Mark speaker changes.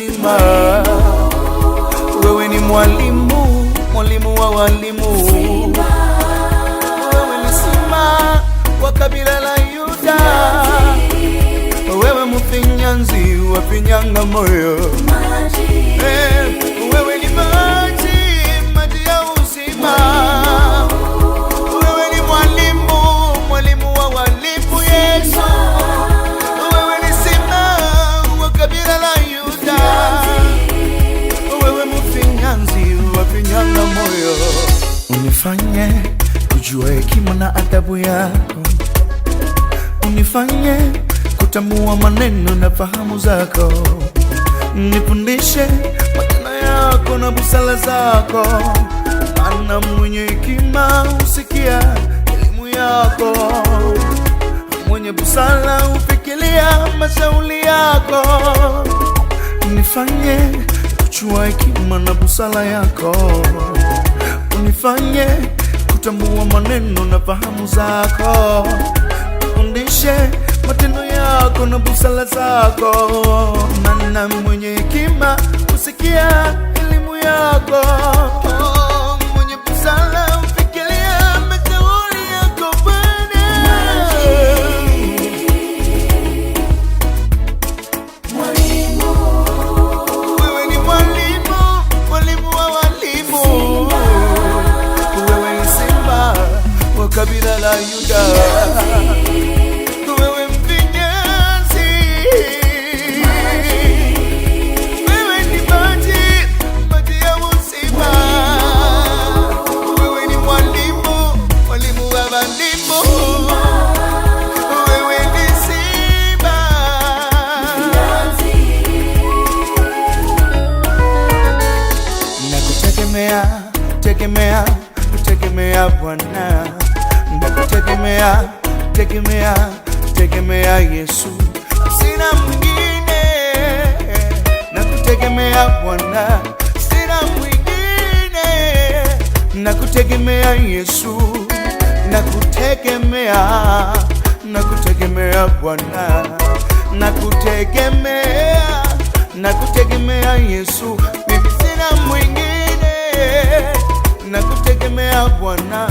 Speaker 1: uzima. Wewe ni mwalimu, mwalimu wa walimu. Wewe ni simba wa kabila la Yuda. Wewe mfinyanzi wa finyanga moyo. Wewe ni maji, maji ya uzima. Wewe ni mwalimu, mwalimu wa walimu Yesu. Wewe ni simba wa kabila la Yuda. Wewe mfinyanzi wa finyanga moyo. Unifanye kujua hekima na adabu yako. Unifanye kutambua maneno na fahamu zako. Nifundishe maneno yako na busara zako. Maana mwenye hekima husikia elimu yako. Mwenye busara hufikiria mashauri yako. Nifanye kujua hekima na busara yako. Unifanye kutambua maneno na fahamu zako. Nifundishe matendo yako na busara zako. Maana mwenye hekima husikia elimu yako. Mwenye busara hufikiria mashauri yako. Wewe ni mwalimu, mwalimu wa walimu. Wewe ni simba wa kabila la Yuda. Tegemea Bwana, nakutegemea, tegemea Yesu, sina mwingine. Nakutegemea Bwana, sina mwingine. Nakutegemea Yesu, nakutegemea Bwana, nakutegemea Yesu, mimi sina mwingine. Nakutegemea Bwana.